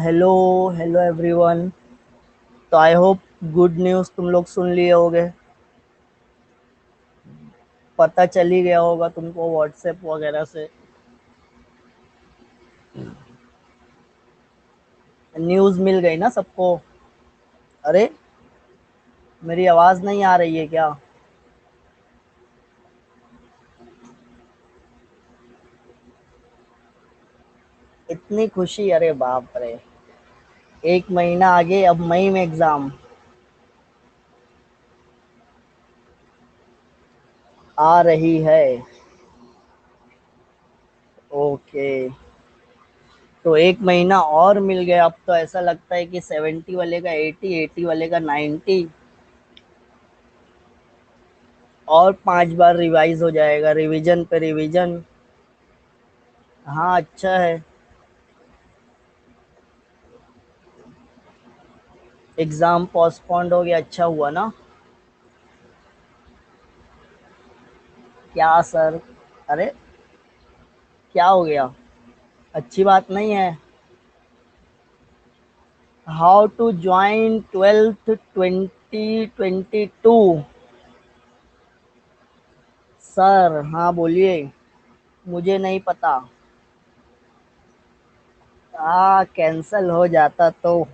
Hello hello everyone. तो I hope good news तुम लोग सुन लिए होगे। पता चल ही गया होगा तुमको व्हाट्सएप वगैरह से। न्यूज़ मिल गई ना सबको। अरे, मेरी आवाज़ नहीं आ रही है क्या? इतनी खुशी, अरे बाप रे। एक महीना आगे, अब मई में एग्ज़ाम आ रही है। ओके। तो एक महीना और मिल गया। अब तो ऐसा लगता है कि 70 वाले का 80, 80 वाले का 90 और 5 बार रिवाइज हो जाएगा, रिवीजन पे रिवीजन। हाँ, अच्छा है। एग्ज़ाम पोस्टपोन्ड हो गया, अच्छा हुआ ना। क्या सर? अरे, क्या हो गया? अच्छी बात नहीं है। How to join 12th 2022? Sir हाँ, बोलिए। मुझे नहीं पता। कैंसल हो जाता तो।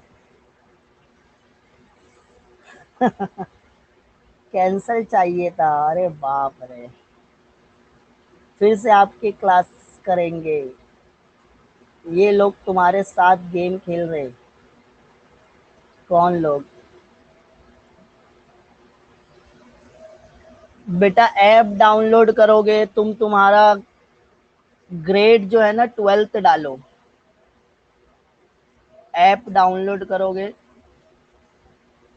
कैंसल चाहिए था, अरे बाप रे। फिर से आपकी क्लास करेंगे। ये लोग तुम्हारे साथ गेम खेल रहे। कौन लोग? बेटा, ऐप डाउनलोड करोगे तुम, तुम्हारा ग्रेड जो है ना 12th डालो। ऐप डाउनलोड करोगे।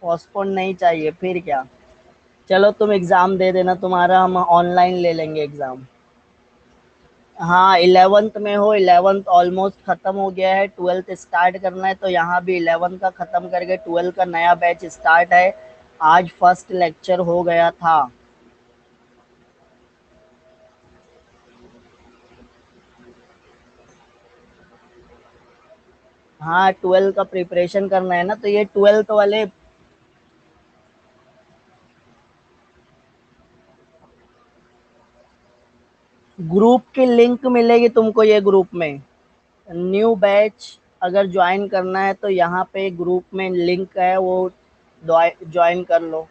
पोस्टपोन नहीं चाहिए, फिर क्या। चलो तुम एग्ज़ाम दे देना, तुम्हारा हम ऑनलाइन ले लेंगे एग्ज़ाम। हाँ, 11th में हो। 11th ऑलमोस्ट ख़त्म हो गया है, 12th स्टार्ट करना है। तो यहाँ भी 11th का ख़त्म करके 12th का नया बैच स्टार्ट है। आज फर्स्ट लेक्चर हो गया था। हाँ, 12th का प्रिपरेशन करना है ना, तो ये 12th वाले। ग्रुप की लिंक मिलेगी तुमको, ये ग्रुप में न्यू बैच अगर ज्वाइन करना है तो यहाँ पे ग्रुप में लिंक है, वो ज्वाइन कर लो।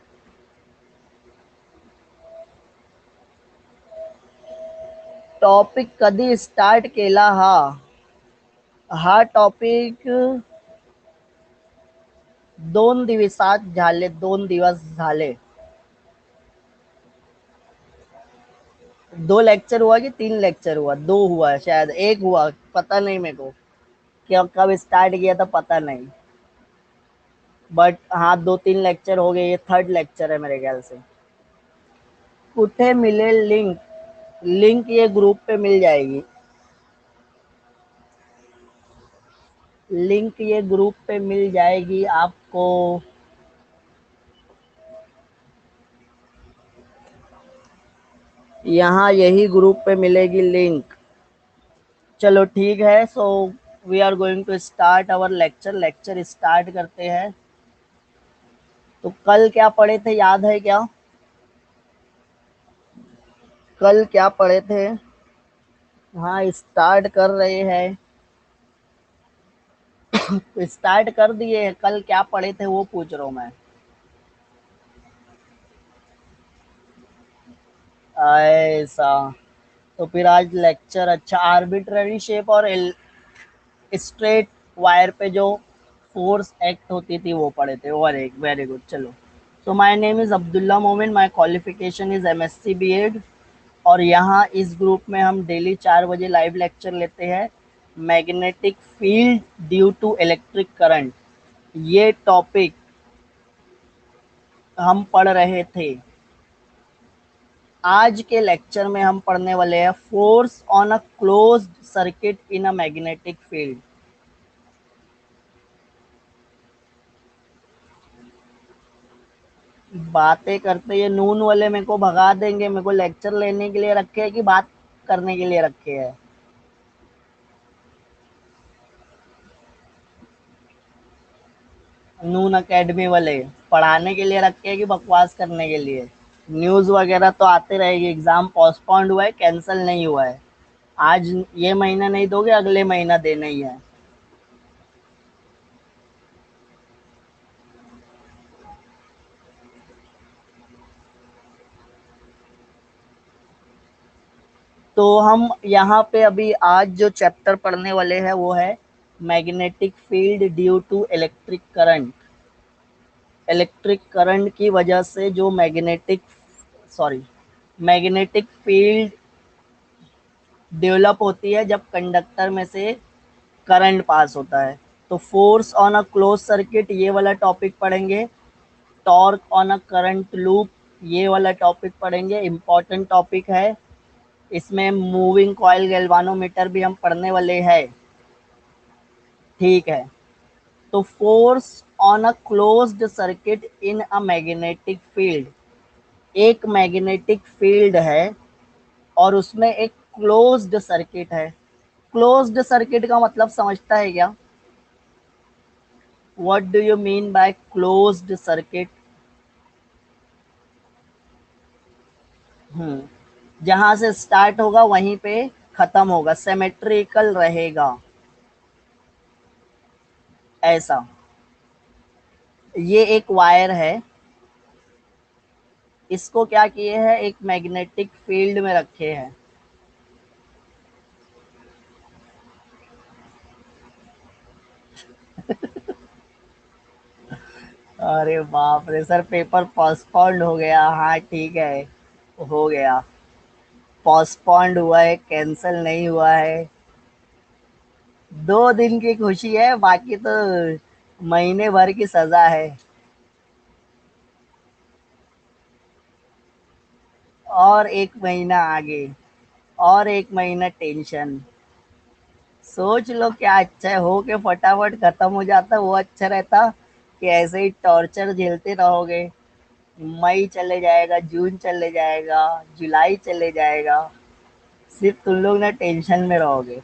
टॉपिक कधी स्टार्ट केला हा? हा टॉपिक 2 दिवसात झाले, 2 दिवस झाले। 2 लेक्चर हुआ कि 3 लेक्चर हुआ? 2 हुआ शायद, एक हुआ, पता नहीं मेरे को। क्या कब स्टार्ट किया था पता नहीं। बट हाँ, 2-3 लेक्चर हो गए, ये थर्ड लेक्चर है मेरे ख्याल से। कुठे मिले लिंक? लिंक ये ग्रुप पे मिल जाएगी। लिंक ये ग्रुप पे मिल जाएगी आपको। यहाँ यही ग्रुप पे मिलेगी लिंक। चलो ठीक है। So we are going to start our lecture. Lecture start करते हैं। तो कल क्या पढ़े थे, याद है क्या? कल क्या पढ़े थे? हाँ, स्टार्ट कर रहे हैं। तो स्टार्ट कर दिए, कल क्या पढ़े थे वो पूछ रहा हूँ मैं। ऐसा। तो फिर आज लेक्चर, अच्छा, आर्बिट्ररी शेप और स्ट्रेट वायर पे जो फोर्स एक्ट होती थी वो पढ़े थे। और एक, वेरी गुड। चलो। So my name is Abdullah Momin, my qualification is MSc BEd. और यहाँ इस ग्रुप में हम डेली 4 बजे लाइव लेक्चर लेते हैं। Magnetic field due to electric current, ये टॉपिक हम पढ़ रहे थे। आज के लेक्चर में हम पढ़ने वाले हैं force on a closed circuit in a magnetic field. बातें करते ये नून वाले मेरे को भगा देंगे। मेरे को लेक्चर लेने के लिए रखे हैं कि बात करने के लिए रखे हैं? नून अकेडमी वाले पढ़ाने के लिए रखे हैं कि बकवास करने के लिए? न्यूज़ वगैरह तो आते रहेगी। एग्ज़ाम पोस्टपोन्ड हुआ है, कैंसिल नहीं हुआ है। आज ये महीना नहीं दोगे, अगले महीना देना ही है। तो हम यहाँ पे अभी आज जो चैप्टर पढ़ने वाले हैं वो है magnetic field due to electric current. Electric current की वजह से जो सॉरी मैग्नेटिक फील्ड डेवलप होती है जब कंडक्टर में से करंट पास होता है। तो force on a close circuit ये वाला टॉपिक पढ़ेंगे। Torque on a current loop ये वाला टॉपिक पढ़ेंगे, इंपॉर्टेंट टॉपिक है। इसमें मूविंग कॉइल गैल्वानोमीटर भी हम पढ़ने वाले हैं। ठीक है। तो force on a closed circuit in a magnetic field, एक मैग्नेटिक फील्ड है और उसमें एक क्लोज्ड सर्किट है। क्लोज्ड सर्किट का मतलब समझता है क्या? What do you mean by closed circuit? जहां से स्टार्ट होगा वहीं पे खत्म होगा, सिमेट्रिकल रहेगा, ऐसा। ये एक वायर है, इसको क्या किए हैं, एक मैग्नेटिक फील्ड में रखे हैं। अरे बाप रे सर, पेपर पोस्टपोन्ड हो गया। हाँ ठीक है, हो गया। पोस्टपोन्ड हुआ है, कैंसिल नहीं हुआ है। 2 दिन की खुशी है, बाकी तो महीने भर की सजा है। और 1 महीना आगे, और 1 महीना टेंशन। सोच लो क्या अच्छा है, हो के फटाफट खत्म हो जाता, वो अच्छा रहता कि ऐसे ही टॉर्चर झेलते रहोगे। मई चले जाएगा, जून चले जाएगा, जुलाई चले जाएगा, सिर्फ तुम लोग ना टेंशन में रहोगे।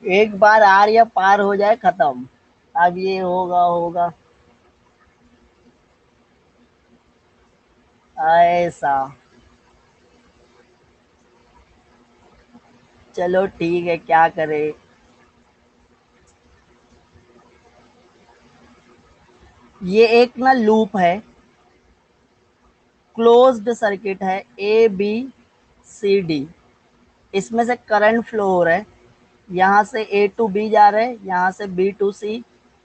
एक बार आर या पार हो जाए, खत्म। अब ये होगा होगा, ऐसा। चलो ठीक है, क्या करे। ये एक ना लूप है, क्लोज्ड सर्किट है, ए बी सी डी। इसमें से करंट फ्लो हो रहा है, यहाँ से ए टू बी जा रहे हैं, यहाँ से बी टू सी,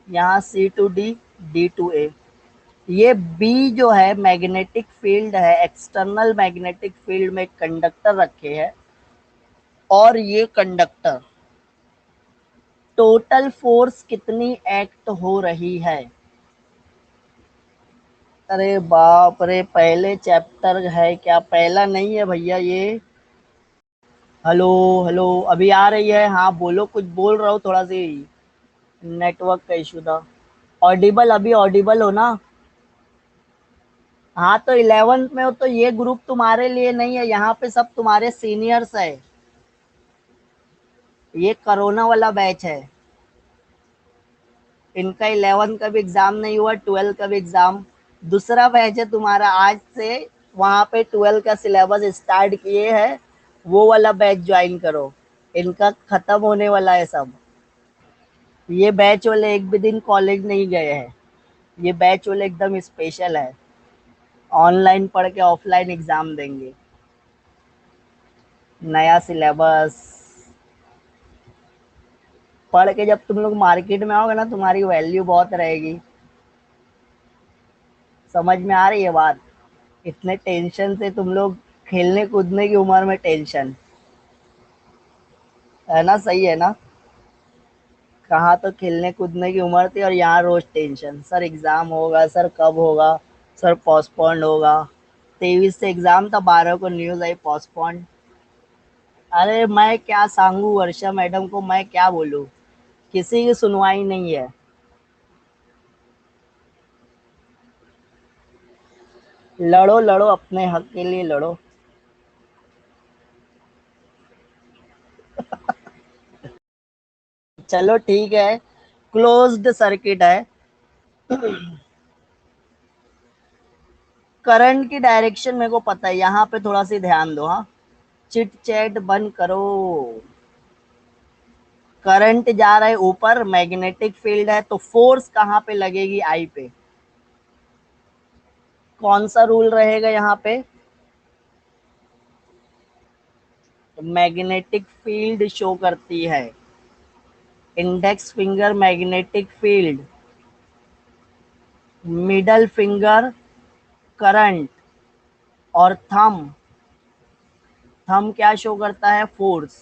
यहाँ सी टू डी, डी टू ए। ये बी जो है मैग्नेटिक फील्ड है, एक्सटर्नल मैग्नेटिक फील्ड में कंडक्टर रखे हैं। और ये कंडक्टर टोटल फोर्स कितनी एक्ट हो रही है? अरे बाप रे, पहले चैप्टर है क्या? पहला नहीं है भैया ये। हेलो, हेलो, अभी आ रही है? हाँ बोलो, कुछ बोल रहा हूँ थोड़ा सी, नेटवर्क का इशू था। ऑडिबल, अभी ऑडिबल हो ना? हाँ तो 11th में हो तो ये ग्रुप तुम्हारे लिए नहीं है, यहाँ पे सब तुम्हारे सीनियर्स है। ये कोरोना वाला बैच है। इनका 11th का भी एग्जाम नहीं हुआ, 12th का भी एग्जाम। दूसरा बैच है तुम्हारा आज से। वहां पे 12th का सिलेबस स्टार्ट किए हैं, वो वाला बैच ज्वाइन करो। इनका खत्म होने वाला है सब। ये बैच वाले एक भी दिन कॉलेज नहीं गए हैं। ये बैच वाले एकदम स्पेशल है, ऑनलाइन पढ़ के ऑफलाइन एग्जाम देंगे। नया सिलेबस पढ़ के जब तुम लोग मार्केट में आओगे ना, तुम्हारी वैल्यू बहुत रहेगी। समझ में आ रही है बात? इतने टेंशन से तुम लोग, खेलने कूदने की उम्र में टेंशन, है ना? सही है ना? कहाँ तो खेलने कूदने की उम्र थी और यहाँ रोज टेंशन, सर एग्जाम होगा, सर कब होगा, सर पोस्टपोन्ड होगा। 23 से एग्जाम था, 12 को न्यूज आई पोस्टपोन्ड। अरे मैं क्या सांगू वर्षा मैडम को, मैं क्या बोलूँ, किसी की सुनवाई नहीं है। लड़ो लड़ो, अपने हक के लिए लड़ो। चलो ठीक है, क्लोज्ड सर्किट है। करंट की डायरेक्शन मेरे को पता है, यहाँ पे थोड़ा सी ध्यान दो। हाँ, चिट चैट बंद करो। करंट जा रहा है ऊपर, मैग्नेटिक फील्ड है, तो फोर्स कहाँ पे लगेगी? आई पे। कौन सा रूल रहेगा यहाँ पे? मैग्नेटिक फील्ड शो करती है, index finger magnetic field, middle finger current, और थम, थम क्या शो करता है? फोर्स।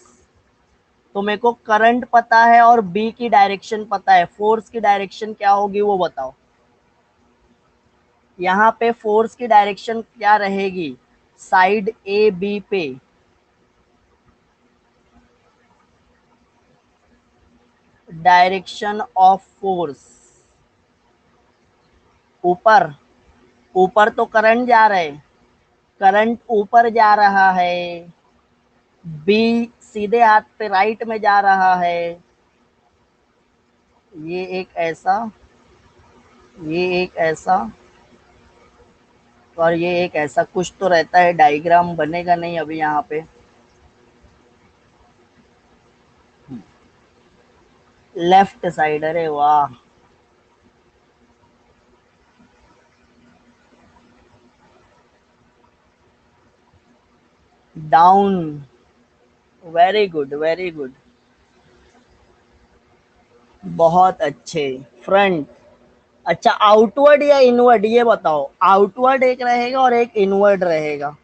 तो मेरे को करंट पता है और बी की डायरेक्शन पता है, फोर्स की डायरेक्शन क्या होगी वो बताओ। यहाँ पे फोर्स की डायरेक्शन क्या रहेगी? साइड ए बी पे। डायरेक्शन ऑफ फोर्स ऊपर, ऊपर तो करंट जा रहा है, करंट ऊपर जा रहा है, बी सीधे हाथ पे राइट में जा रहा है। ये एक ऐसा, ये एक ऐसा, और ये एक ऐसा कुछ तो रहता है, डायग्राम बनेगा नहीं अभी यहाँ पे। लेफ्ट साइड, अरे वाह। Down, very good very good, बहुत अच्छे। फ्रंट, अच्छा आउटवर्ड या इनवर्ड ये बताओ। आउटवर्ड एक रहेगा और एक इनवर्ड रहेगा।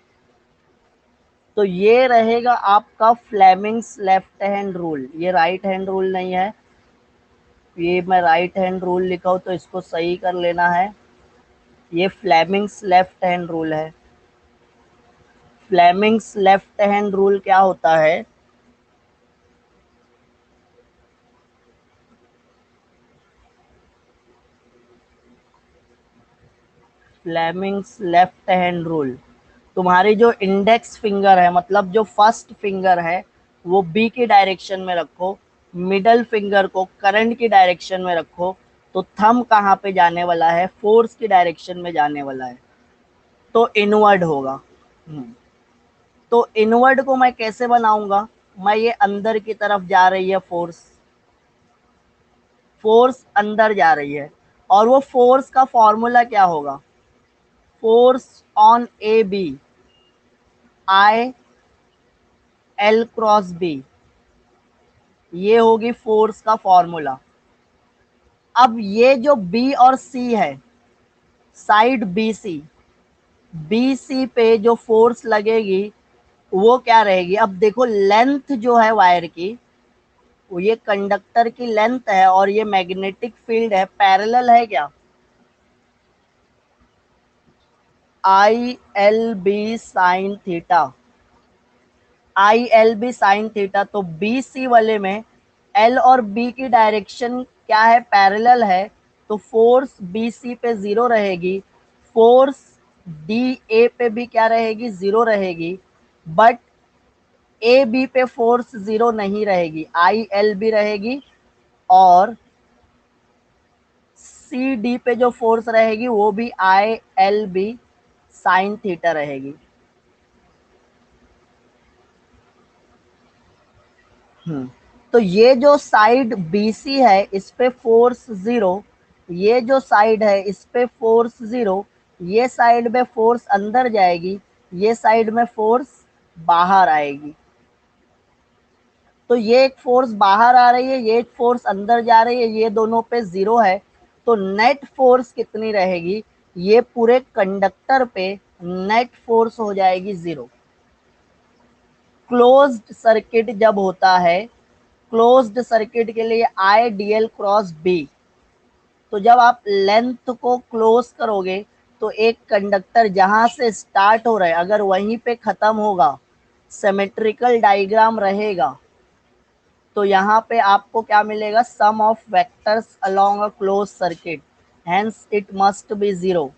तो ये रहेगा आपका फ्लेमिंग्स लेफ्ट हैंड रूल, ये राइट हैंड रूल नहीं है। ये मैं राइट हैंड रूल लिखा हूं तो इसको सही कर लेना है। ये फ्लेमिंग्स लेफ्ट हैंड रूल है। फ्लेमिंग्स लेफ्ट हैंड रूल क्या होता है? फ्लेमिंग्स लेफ्ट हैंड रूल, तुम्हारी जो इंडेक्स फिंगर है, मतलब जो फर्स्ट फिंगर है, वो बी की डायरेक्शन में रखो, मिडल फिंगर को करंट की डायरेक्शन में रखो, तो थंब कहाँ पे जाने वाला है? फोर्स की डायरेक्शन में जाने वाला है, तो इनवर्ड होगा। तो इनवर्ड को मैं कैसे बनाऊंगा? मैं ये अंदर की तरफ जा रही है फोर्स, फोर्स अंदर जा रही है, और वो फोर्स का फॉर्मूला क्या होगा? Force on A B, I L cross B, ये होगी फोर्स का फॉर्मूला। अब ये जो बी और सी है, side B C, B C पे जो फोर्स लगेगी वो क्या रहेगी? अब देखो लेंथ जो है वायर की, वो ये कंडक्टर की लेंथ है और ये मैग्नेटिक फील्ड है, पैरेलल है क्या? I L B sine theta, I L B sine theta, तो बी सी वाले में एल और बी की डायरेक्शन क्या है? पैरेलल है, तो फोर्स बी सी पे जीरो रहेगी, फोर्स डी ए पे भी क्या रहेगी? जीरो रहेगी। बट ए बी पे फोर्स जीरो नहीं रहेगी, आई एल बी रहेगी, और सी डी पे जो फोर्स रहेगी वो भी I L B sine theta रहेगी। तो ये जो साइड BC है इस पे फोर्स जीरो, ये जो साइड है इस पे फोर्स जीरो, ये साइड में फोर्स अंदर जाएगी, ये साइड में फोर्स बाहर आएगी। तो ये एक फोर्स बाहर आ रही है, ये एक फोर्स अंदर जा रही है, ये दोनों पे जीरो है, तो नेट फोर्स कितनी रहेगी? ये पूरे कंडक्टर पे नेट फोर्स हो जाएगी जीरो। क्लोज्ड सर्किट जब होता है, क्लोज्ड सर्किट के लिए I D L cross B, तो जब आप लेंथ को क्लोज करोगे तो एक कंडक्टर जहां से स्टार्ट हो रहा है अगर वहीं पे खत्म होगा, सिमेट्रिकल डायग्राम रहेगा, तो यहाँ पे आपको क्या मिलेगा? Sum of vectors along a close circuit, hence it must be zero.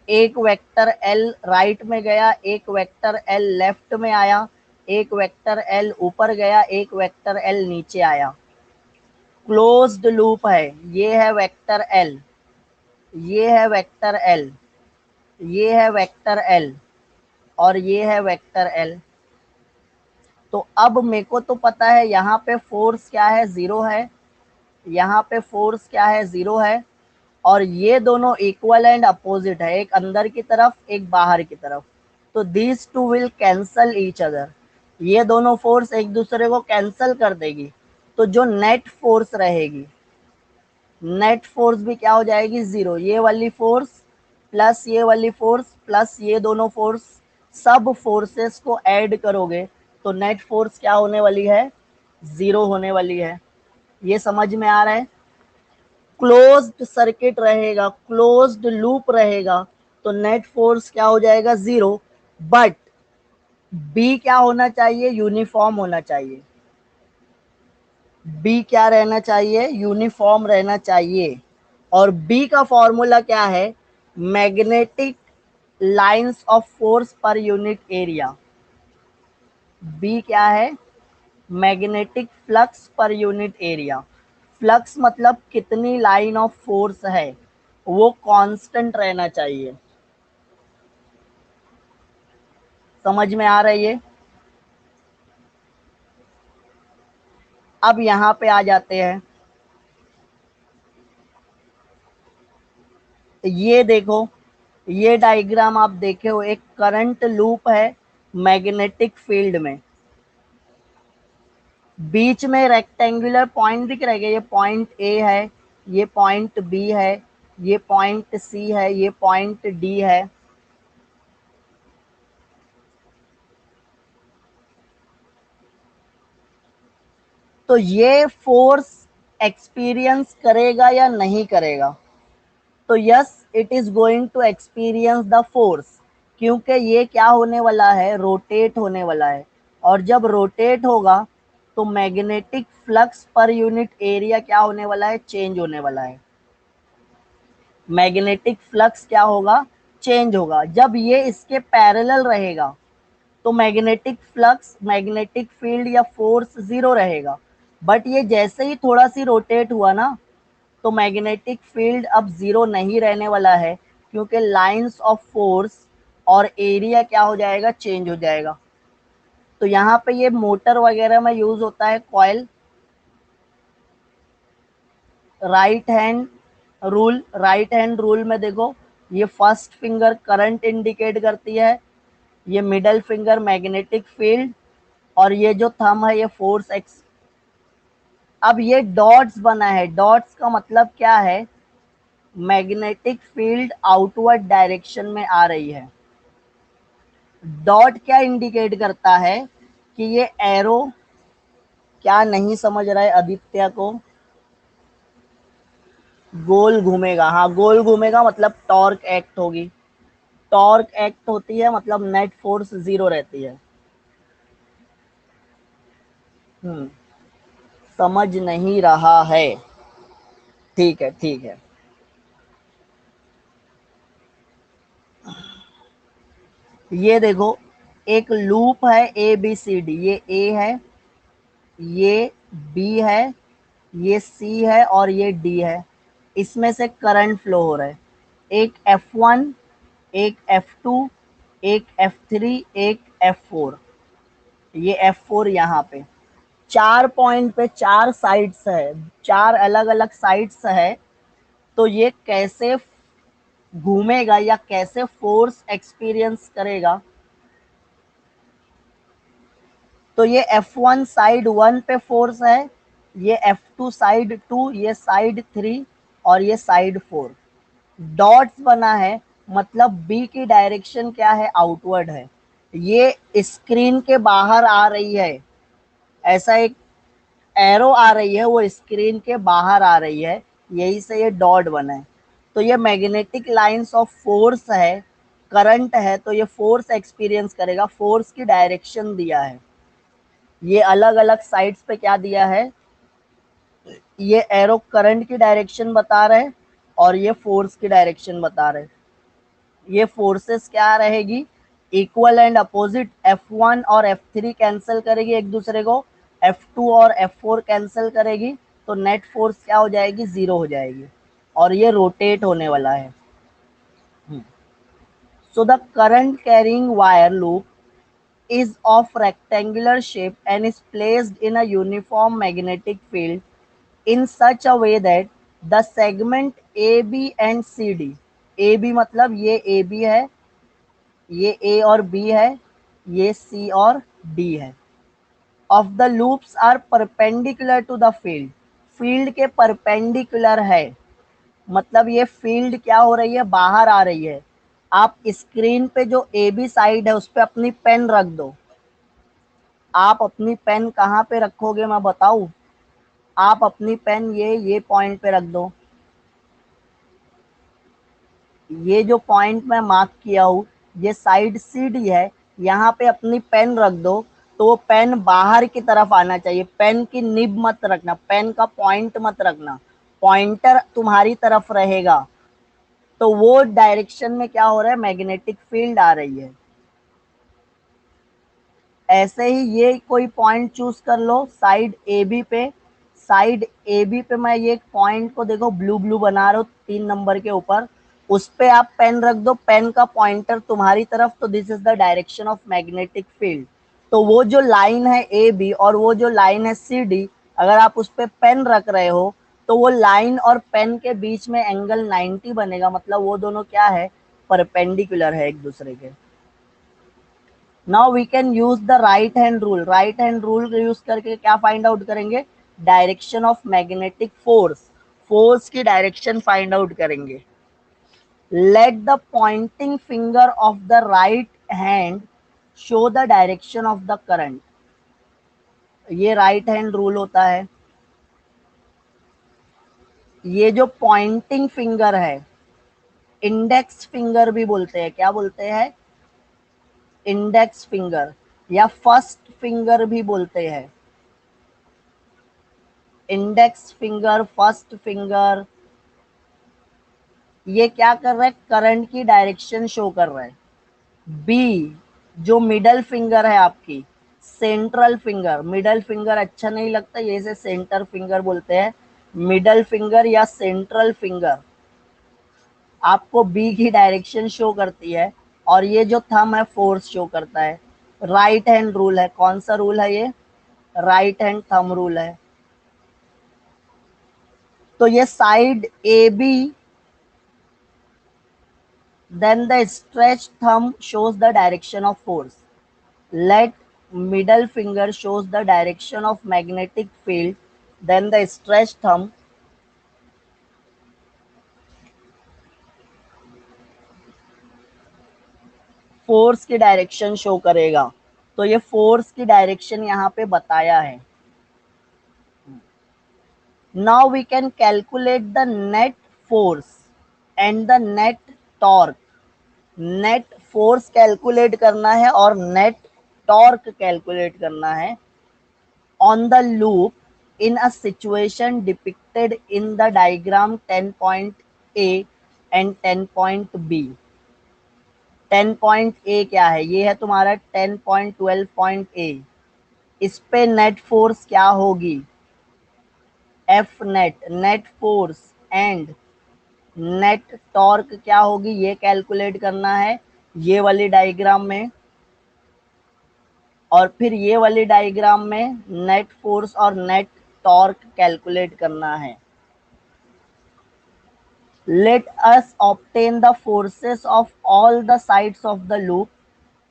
एक वेक्टर एल राइट में गया, एक वेक्टर एल लेफ्ट में आया, एक वेक्टर एल ऊपर गया, एक वेक्टर एल नीचे आया। क्लोज्ड लूप है, ये है वेक्टर एल, ये है वेक्टर एल, ये है वेक्टर एल और ये है वेक्टर एल। तो अब मेरे को तो पता है यहाँ पे फोर्स क्या है, जीरो है, यहाँ पे फोर्स क्या है, जीरो है, और ये दोनों इक्वल एंड अपोजिट है, एक अंदर की तरफ एक बाहर की तरफ। तो these two will cancel each other, ये दोनों फोर्स एक दूसरे को कैंसल कर देगी। तो जो नेट फोर्स रहेगी, नेट फोर्स भी क्या हो जाएगी, जीरो। ये वाली फोर्स प्लस ये वाली फोर्स प्लस ये दोनों फोर्स, सब फोर्सेस को ऐड करोगे तो नेट फोर्स क्या होने वाली है, जीरो होने वाली है। ये समझ में आ रहा है। क्लोज्ड सर्किट रहेगा, क्लोज्ड लूप रहेगा, तो नेट फोर्स क्या हो जाएगा, जीरो। बट बी क्या होना चाहिए, यूनिफॉर्म होना चाहिए। बी क्या रहना चाहिए, यूनिफॉर्म रहना चाहिए। और बी का फॉर्मूला क्या है, magnetic lines of force per unit area. B क्या है, magnetic flux per unit area. Flux मतलब कितनी लाइन ऑफ फोर्स है, वो कांस्टेंट रहना चाहिए। समझ में आ रही है। अब यहां पे आ जाते हैं, ये देखो, ये डायग्राम आप देखे हो, एक करंट लूप है मैग्नेटिक फील्ड में, बीच में रेक्टेंगुलर पॉइंट दिख रहा है, ये पॉइंट ए है, ये पॉइंट बी है, ये पॉइंट सी है, ये पॉइंट डी है। तो ये फोर्स एक्सपीरियंस करेगा या नहीं करेगा, तो yes it is going to experience the force, क्योंकि ये क्या होने वाला है, रोटेट होने वाला है। और जब रोटेट होगा तो magnetic flux per unit area क्या होने वाला है, चेंज होने वाला है। मैग्नेटिक फ्लक्स क्या होगा, चेंज होगा। जब ये इसके पैरेलल रहेगा तो मैग्नेटिक फ्लक्स, मैग्नेटिक फील्ड या फोर्स जीरो रहेगा। बट ये जैसे ही थोड़ा सी रोटेट हुआ ना, तो मैग्नेटिक फील्ड अब जीरो नहीं रहने वाला है, क्योंकि लाइंस ऑफ फोर्स और एरिया क्या हो जाएगा, चेंज हो जाएगा। तो यहाँ पे ये मोटर वगैरह में यूज होता है coil. Right hand rule, right hand rule में देखो, ये फर्स्ट फिंगर करंट इंडिकेट करती है, ये मिडल फिंगर मैग्नेटिक फील्ड, और ये जो थंब है ये फोर्स एक्स। अब ये डॉट्स बना है, डॉट्स का मतलब क्या है, मैग्नेटिक फील्ड आउटवर्ड डायरेक्शन में आ रही है। डॉट क्या इंडिकेट करता है कि ये एरो, क्या नहीं समझ रहा है आदित्य को, गोल घूमेगा, हाँ गोल घूमेगा मतलब टॉर्क एक्ट होगी। टॉर्क एक्ट होती है मतलब नेट फोर्स जीरो रहती है। हम्म, समझ नहीं रहा है, ठीक है ठीक है। ये देखो, एक लूप है ए बी सी डी, ये ए है, ये बी है, ये सी है और ये डी है। इसमें से करंट फ्लो हो रहा है, एक F1, एक F2, एक F3, एक F4। ये F4 यहाँ पे चार पॉइंट पे चार साइड्स है, चार अलग अलग साइड्स है। तो ये कैसे घूमेगा या कैसे फोर्स एक्सपीरियंस करेगा, तो ये F1 साइड 1 पे फोर्स है, ये F2 साइड 2, ये साइड 3 और ये साइड 4। डॉट्स बना है मतलब बी की डायरेक्शन क्या है, आउटवर्ड है। ये स्क्रीन के बाहर आ रही है, ऐसा एक एरो आ रही है, वो स्क्रीन के बाहर आ रही है, यही से ये डॉट बना है। तो ये मैग्नेटिक लाइंस ऑफ फोर्स है, करंट है, तो ये फोर्स एक्सपीरियंस करेगा। फोर्स की डायरेक्शन दिया है, ये अलग अलग साइड्स पे क्या दिया है, ये एरो करंट की डायरेक्शन बता रहे और ये फोर्स की डायरेक्शन बता रहे। ये फोर्सेस क्या रहेगी, इक्वल एंड अपोजिट। F1 और F3 कैंसिल करेगी एक दूसरे को, F2 और F4 कैंसिल करेगी, तो नेट फोर्स क्या हो जाएगी, 0 हो जाएगी, और ये रोटेट होने वाला है। So the current carrying wire loop is of rectangular shape and is placed in a uniform magnetic field in such a way that the segment AB and CD, AB मतलब ये AB है, ये A और B है, ये C और D है, of the loops are perpendicular to the field, field के परपेंडिकुलर है, मतलब ये फील्ड क्या हो रही है, बाहर आ रही है। आप स्क्रीन पे जो ए बी साइड है उस पे अपनी पेन रख दो। आप अपनी पेन कहाँ पे रखोगे मैं बताऊं? आप अपनी पेन ये पॉइंट पे रख दो। ये जो पॉइंट मैं मार्क किया हूँ ये साइड सी डी है, यहाँ पे अपनी पेन रख दो तो वो पेन बाहर की तरफ आना चाहिए। पेन की निब मत रखना, पेन का पॉइंट मत रखना, पॉइंटर तुम्हारी तरफ रहेगा। तो वो डायरेक्शन में क्या हो रहा है, मैग्नेटिक फील्ड आ रही है। ऐसे ही ये कोई पॉइंट चूज कर लो साइड ए बी पे, साइड ए बी पे मैं ये पॉइंट को देखो ब्लू ब्लू बना रहा हूँ 3 नंबर के ऊपर, उस पे आप पेन रख दो, पेन का पॉइंटर तुम्हारी तरफ, तो this is the direction of magnetic field. तो वो जो लाइन है ए बी और वो जो लाइन है सी डी, अगर आप उस पे पेन रख रहे हो तो वो लाइन और पेन के बीच में एंगल 90 बनेगा, मतलब वो दोनों क्या है, परपेंडिकुलर है एक दूसरे के। Now we can use the right hand rule. Right hand rule use करके क्या फाइंड आउट करेंगे, direction of magnetic force, force की डायरेक्शन फाइंड आउट करेंगे। Let the pointing finger of the right hand show the direction of the current. ये right hand rule होता है। ये जो पॉइंटिंग फिंगर है, इंडेक्स फिंगर भी बोलते हैं, क्या बोलते हैं, इंडेक्स फिंगर, या फर्स्ट फिंगर भी बोलते हैं। इंडेक्स फिंगर, फर्स्ट फिंगर, ये क्या कर रहा है, करंट की डायरेक्शन शो कर रहा है। बी जो मिडल फिंगर है आपकी, सेंट्रल फिंगर, मिडल फिंगर अच्छा नहीं लगता, ये से सेंटर फिंगर बोलते हैं, मिडल फिंगर या सेंट्रल फिंगर आपको बी की डायरेक्शन शो करती है, और ये जो थंब है फोर्स शो करता है। राइट हैंड रूल है, कौन सा रूल है ये, राइट हैंड थंब रूल है। तो ये side A B, then the stretched thumb shows the direction of force. Let middle finger shows the direction of magnetic field, then the stretched thumb force की direction show करेगा। तो ये force की direction यहाँ पे बताया है। Now we can calculate the net force and the net torque. Net force calculate करना है और नेट टॉर्क कैलकुलेट करना है on the loop in a situation depicted in the diagram 10 point A and 10 point B। 10 point A क्या है, ये है तुम्हारा 10.12 point A। इस पे नेट फोर्स क्या होगी, F net, net force, and net torque क्या होगी, ये कैलकुलेट करना है ये वाली डायग्राम में। और फिर ये वाली डायग्राम में नेट फोर्स और नेट टॉर्क कैलकुलेट करना है। Let us obtain the forces of all the sides of the loop.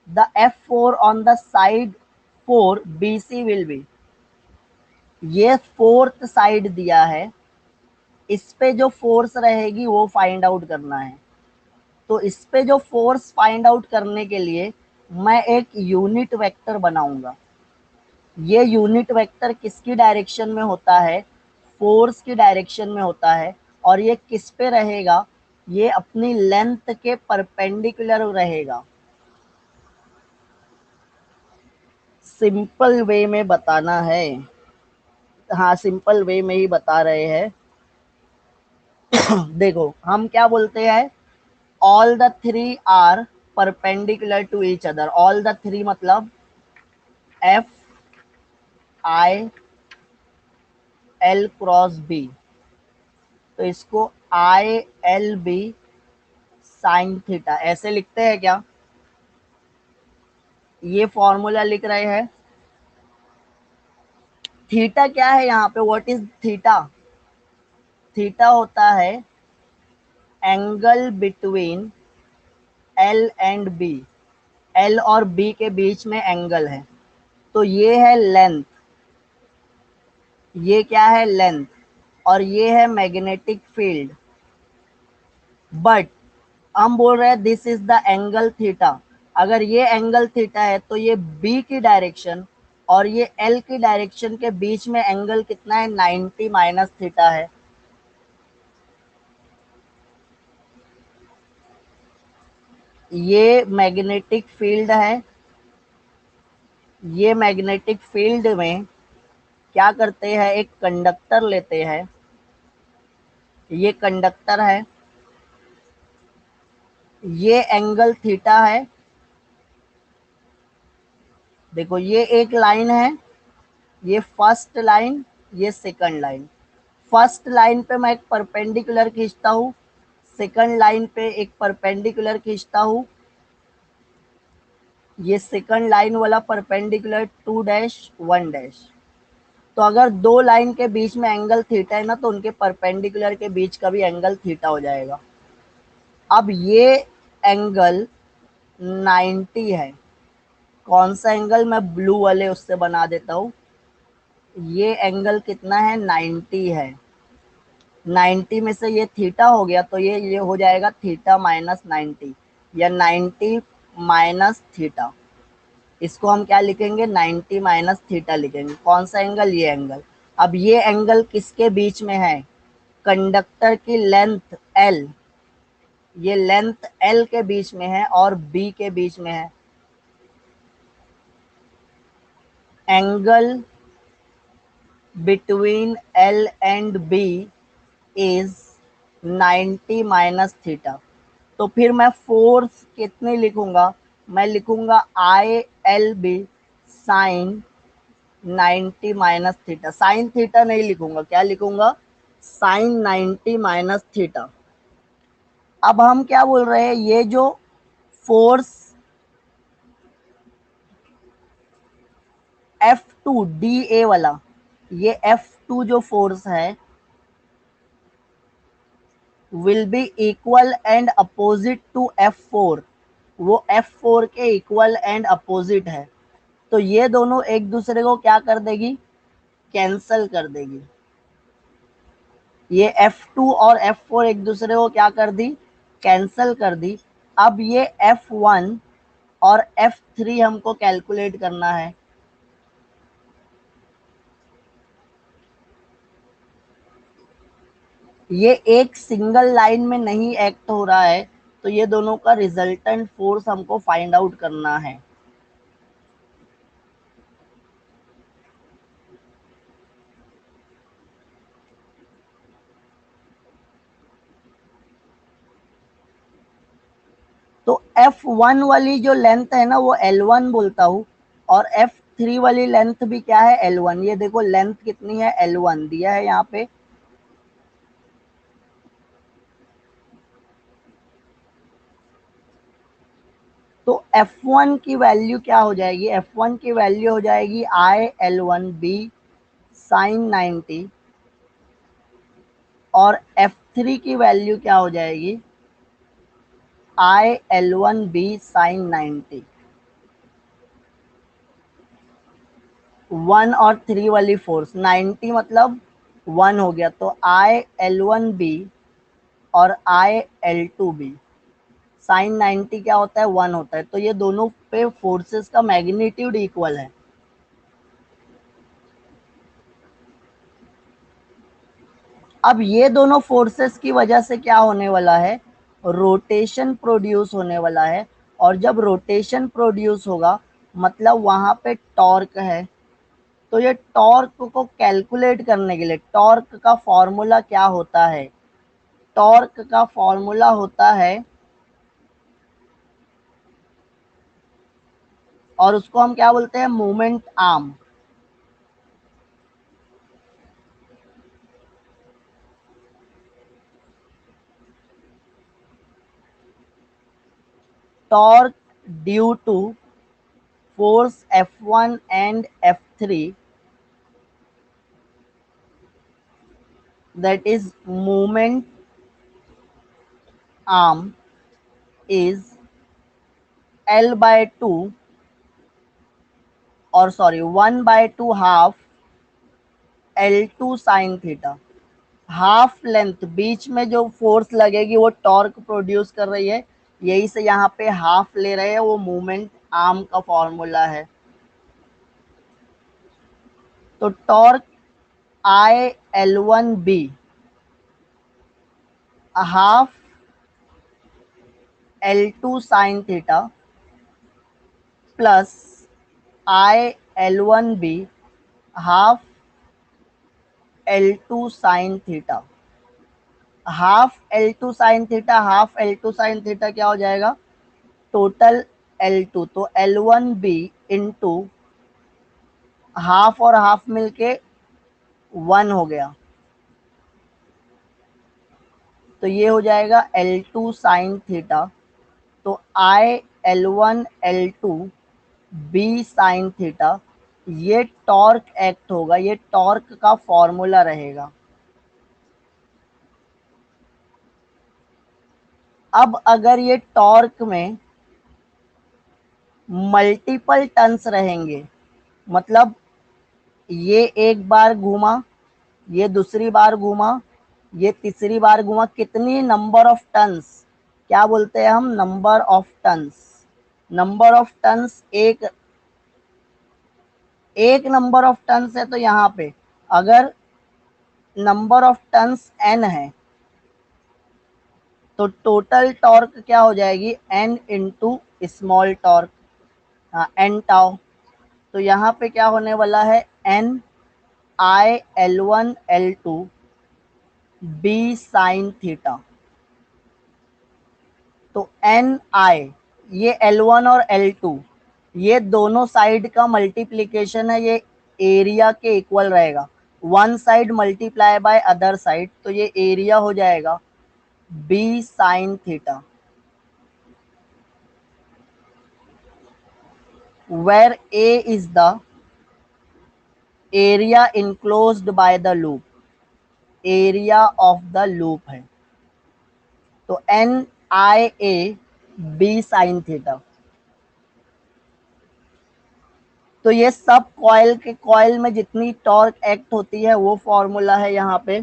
The F4 on the side 4 BC will be, ये फोर्थ साइड दिया है, इस पे जो फोर्स रहेगी वो फाइंड आउट करना है। तो इस पे जो फोर्स फाइंड आउट करने के लिए मैं एक यूनिट वेक्टर बनाऊंगा। ये यूनिट वेक्टर किसकी डायरेक्शन में होता है, फोर्स की डायरेक्शन में होता है, और ये किस पे रहेगा, ये अपनी लेंथ के परपेंडिकुलर रहेगा। सिंपल वे में बताना है, हाँ सिंपल वे में ही बता रहे हैं। देखो हम क्या बोलते हैं, all the three are perpendicular to each other. All the three मतलब F I L cross B, तो इसको I L B sine theta ऐसे लिखते हैं क्या? ये फॉर्मूला लिख रहे हैं। थीटा क्या है यहाँ पे? What is theta? थीटा होता है angle between L and B. L और बी के बीच में एंगल है, तो ये है लेंथ, ये क्या है? लेंथ, और ये है मैग्नेटिक फील्ड। बट हम बोल रहे हैं this is the angle theta. अगर ये एंगल थीटा है तो ये बी की डायरेक्शन और ये एल की डायरेक्शन के बीच में एंगल कितना है? 90 माइनस थीटा है। ये मैग्नेटिक फील्ड है। ये मैग्नेटिक फील्ड में क्या करते हैं? एक कंडक्टर लेते हैं, ये कंडक्टर है, ये एंगल थीटा है। देखो ये एक लाइन है, ये फर्स्ट लाइन, ये सेकंड लाइन। फर्स्ट लाइन पे मैं एक परपेंडिकुलर खींचता हूँ, सेकंड लाइन पे एक परपेंडिकुलर खींचता हूँ। ये सेकंड लाइन वाला परपेंडिकुलर 2 डैश 1 डैश। तो अगर दो लाइन के बीच में एंगल थीटा है ना, तो उनके परपेंडिकुलर के बीच का भी एंगल थीटा हो जाएगा। अब ये एंगल 90 है। कौन सा एंगल? मैं ब्लू वाले उससे बना देता हूँ। ये एंगल कितना है? 90 है। 90 में से ये थीटा हो गया, तो ये हो जाएगा थीटा माइनस 90, या 90 माइनस थीटा। इसको हम क्या लिखेंगे? 90 माइनस थीटा लिखेंगे। कौन सा एंगल? ये एंगल। अब ये एंगल किसके बीच में है? कंडक्टर की लेंथ एल, ये लेंथ एल के बीच में है और बी के बीच में है। Angle between L and B is 90 minus theta. तो फिर मैं फोर्स कितनी लिखूंगा? मैं लिखूंगा I L B sine 90 minus theta. Sine theta नहीं लिखूंगा, क्या लिखूंगा? Sine 90 minus theta. अब हम क्या बोल रहे हैं? ये जो फोर्स F2 डी ए वाला, ये F2 जो फोर्स है will be equal and opposite to F4। वो F4 के इक्वल एंड अपोजिट है, तो ये दोनों एक दूसरे को क्या कर देगी? कैंसल कर देगी। ये F2 और F4 एक दूसरे को क्या कर दी? कैंसल कर दी। अब ये F1 और F3 हमको कैलकुलेट करना है। ये एक सिंगल लाइन में नहीं एक्ट हो रहा है, तो ये दोनों का रिजल्टेंट फोर्स हमको फाइंड आउट करना है। तो F1 वाली जो लेंथ है ना, वो L1 बोलता हूँ, और F3 वाली लेंथ भी क्या है? L1। ये देखो लेंथ कितनी है? L1 दिया है यहाँ पे। तो F1 की वैल्यू क्या हो जाएगी? F1 की वैल्यू हो जाएगी I L one B sine 90, और F3 की वैल्यू क्या हो जाएगी? I L one B sine 90। 1 और 3 वाली फोर्स 90 मतलब 1 हो गया, तो आई एल वन बी और I L two B sine 90 क्या होता है? 1 होता है। तो ये दोनों पे फोर्सेस का मैग्नीट्यूड इक्वल है। अब ये दोनों फोर्सेस की वजह से क्या होने वाला है? रोटेशन प्रोड्यूस होने वाला है, और जब रोटेशन प्रोड्यूस होगा मतलब वहां पे टॉर्क है। तो ये टॉर्क को कैलकुलेट करने के लिए, टॉर्क का फॉर्मूला क्या होता है? टॉर्क का फॉर्मूला होता है, और उसको हम क्या बोलते हैं? Moment arm. torque due to force F1 and F3, that is movement arm, is L by 2, or sorry 1 by 2 half L2 sin थीटा। हाफ लेंथ, बीच में जो फोर्स लगेगी वो टॉर्क प्रोड्यूस कर रही है, यही से यहाँ पे हाफ ले रहे हैं, वो मूवमेंट आर्म का फॉर्मूला है। तो torque I L one B half L two sine theta plus I L one B half L two sine theta. Half L two sine theta, half L two sine theta क्या हो जाएगा, total L two, तो L one B into half और half मिलके 1 हो गया, तो ये हो जाएगा एल टू साइन थीटा। तो I L one L two B sine theta, ये टॉर्क एक्ट होगा, ये टॉर्क का फॉर्मूला रहेगा। अब अगर ये टॉर्क में मल्टीपल टर्न्स रहेंगे, मतलब ये एक बार घूमा, ये दूसरी बार घूमा, ये तीसरी बार घूमा, कितनी नंबर ऑफ टर्न्स, क्या बोलते हैं हम, number of turns. Number of turns एक एक नंबर ऑफ टर्न्स है, तो यहाँ पे अगर नंबर ऑफ टर्न्स n है तो टोटल टॉर्क क्या हो जाएगी, n into small torque, n tau. तो यहाँ पे क्या होने वाला है, n I L one L two B sine theta. तो एन आई, ये L1 और L2 ये दोनों साइड का मल्टीप्लीकेशन है, ये एरिया के इक्वल रहेगा, one side multiply by other side, तो ये एरिया हो जाएगा B sine theta, where A is the area enclosed by the loop, area of the loop है। तो N I A B sine theta. तो ये सब कॉइल के, कॉइल में जितनी टॉर्क एक्ट होती है वो फॉर्मूला है यहाँ पे,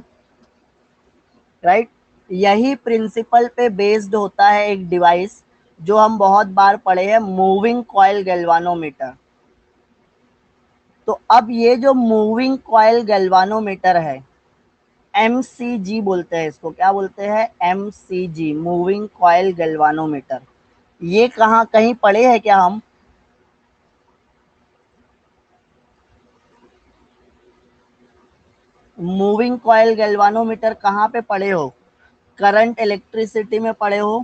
राइट। यही प्रिंसिपल पे बेस्ड होता है एक डिवाइस जो हम बहुत बार पढ़े हैं, मूविंग कॉइल गैल्वानोमीटर। तो अब ये जो मूविंग कॉइल गैल्वानोमीटर है, एमसीजी बोलते हैं इसको, क्या बोलते हैं, एमसीजी, मूविंग कॉइल गैल्वानोमीटर। ये कहाँ कहीं पढ़े हैं क्या हम, मूविंग कॉइल गैल्वानोमीटर कहाँ पे पढ़े हो, करंट इलेक्ट्रिसिटी में पढ़े हो।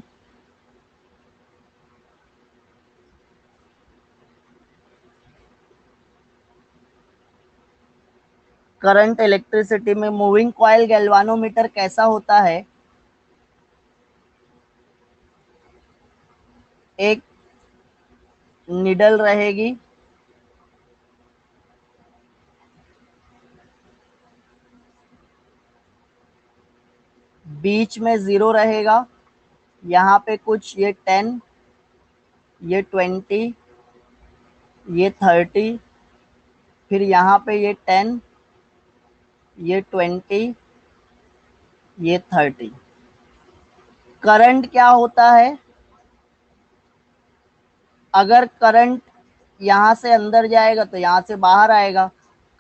करंट इलेक्ट्रिसिटी में मूविंग कॉइल गैल्वानोमीटर कैसा होता है, एक निडल रहेगी, बीच में 0 रहेगा, यहाँ पे कुछ ये 10, ये 20, ये 30, फिर यहाँ पे ये 10, ये 20, ये 30। करंट क्या होता है, अगर करंट यहाँ से अंदर जाएगा तो यहाँ से बाहर आएगा,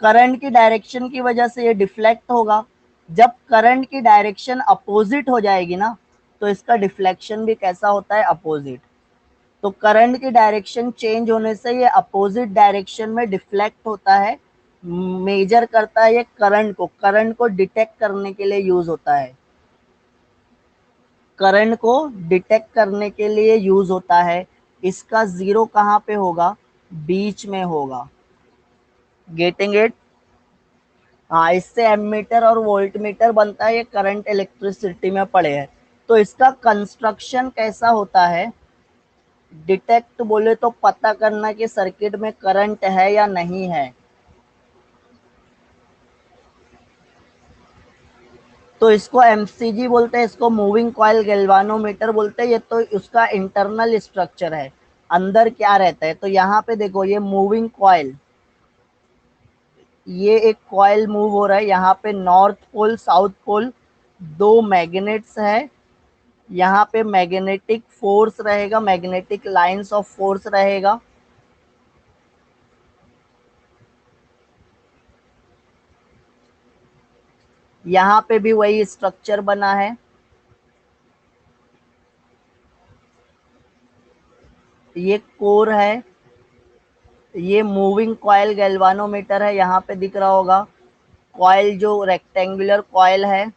करंट की डायरेक्शन की वजह से ये डिफ्लेक्ट होगा। जब करंट की डायरेक्शन अपोजिट हो जाएगी ना, तो इसका डिफ्लेक्शन भी कैसा होता है, अपोजिट। तो करंट की डायरेक्शन चेंज होने से ये अपोजिट डायरेक्शन में डिफ्लेक्ट होता है, मेजर करता है ये करंट को डिटेक्ट करने के लिए यूज होता है, करंट को डिटेक्ट करने के लिए यूज होता है। इसका 0 कहाँ पे होगा, बीच में होगा, गेटिंग इट। हाँ, इससे एमीटर और वोल्टमीटर बनता है, ये करंट इलेक्ट्रिसिटी में पड़े हैं। तो इसका कंस्ट्रक्शन कैसा होता है, डिटेक्ट बोले तो पता करना कि सर्किट में करंट है या नहीं है। तो इसको एमसीजी बोलते हैं, इसको मूविंग कॉइल गैल्वानोमीटर बोलते हैं। ये तो उसका इंटरनल स्ट्रक्चर है, अंदर क्या रहता है। तो यहाँ पे देखो ये मूविंग कॉइल, ये एक कॉइल मूव हो रहा है। यहाँ पे नॉर्थ पोल साउथ पोल दो मैग्नेट्स है। यहाँ पे मैग्नेटिक फोर्स रहेगा, मैग्नेटिक लाइंस ऑफ फोर्स रहेगा। यहाँ पे भी वही स्ट्रक्चर बना है। ये कोर है, ये मूविंग कॉइल गैल्वानोमीटर है। यहाँ पे दिख रहा होगा कॉइल, जो रेक्टेंगुलर कॉइल है,